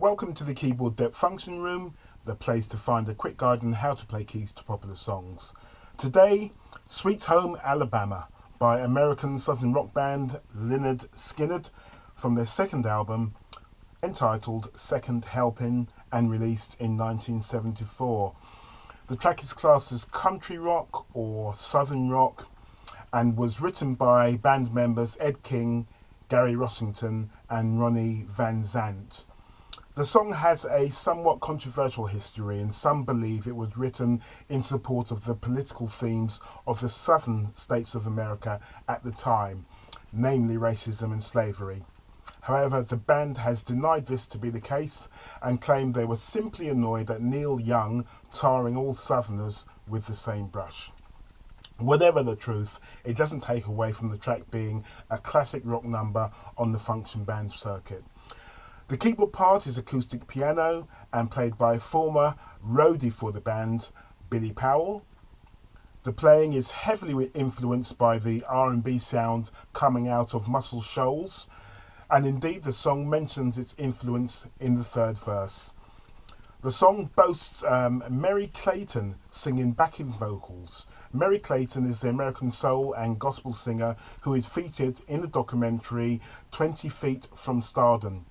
Welcome to the Keyboard Depth Function Room, the place to find a quick guide on how to play keys to popular songs. Today, Sweet Home Alabama by American Southern rock band Lynyrd Skynyrd from their second album entitled Second Helping and released in 1974. The track is classed as country rock or southern rock and was written by band members Ed King, Gary Rossington and Ronnie Van Zant. The song has a somewhat controversial history, and some believe it was written in support of the political themes of the southern states of America at the time, namely racism and slavery. However, the band has denied this to be the case and claimed they were simply annoyed at Neil Young tarring all Southerners with the same brush. Whatever the truth, it doesn't take away from the track being a classic rock number on the function band circuit. The keyboard part is acoustic piano and played by former roadie for the band, Billy Powell. The playing is heavily influenced by the R&B sound coming out of Muscle Shoals, and indeed the song mentions its influence in the third verse. The song boasts Merry Clayton singing backing vocals. Merry Clayton is the American soul and gospel singer who is featured in the documentary 20 Feet from Stardom,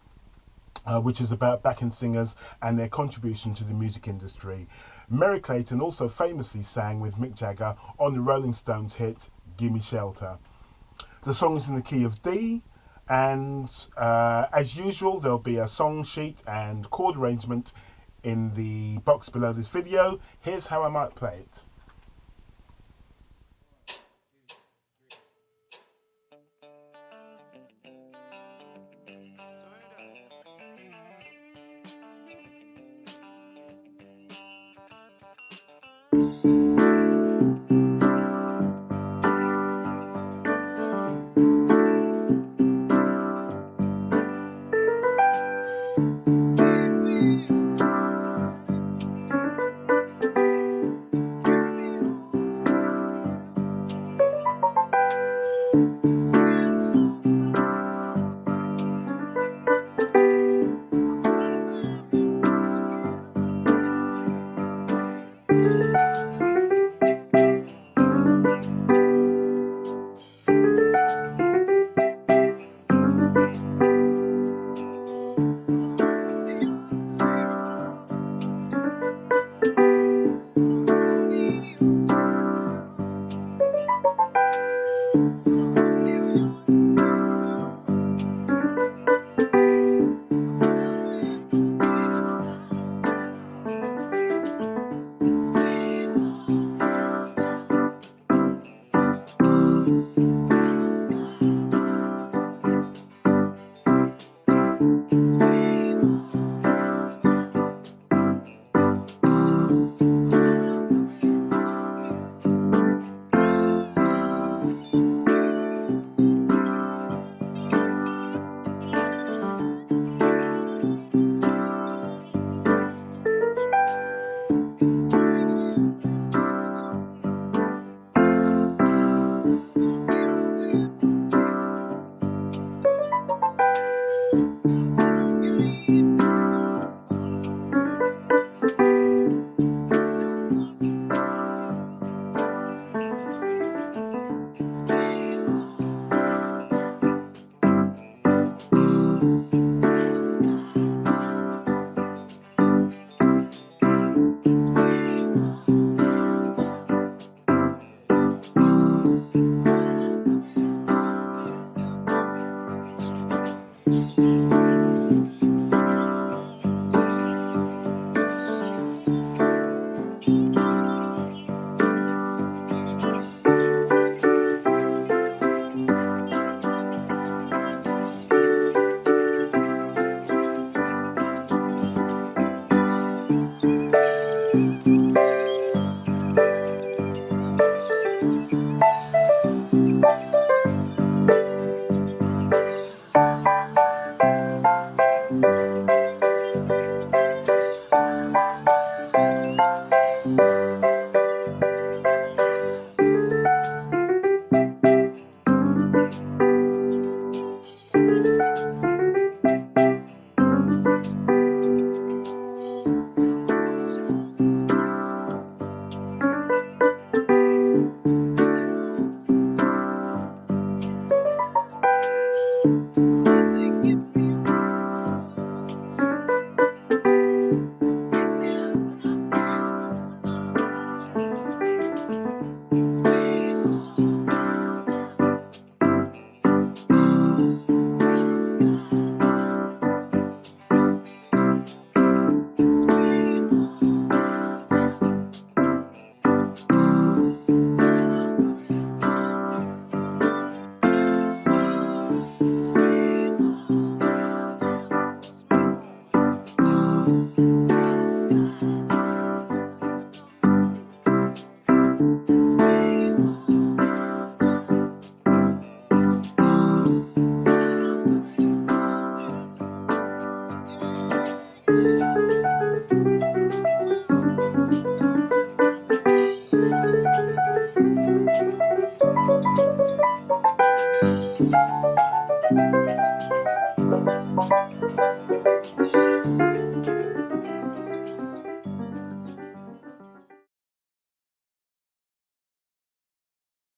which is about backing singers and their contribution to the music industry. Merry Clayton also famously sang with Mick Jagger on the Rolling Stones hit Gimme Shelter. The song is in the key of D, and as usual there'll be a song sheet and chord arrangement in the box below this video. Here's how I might play it.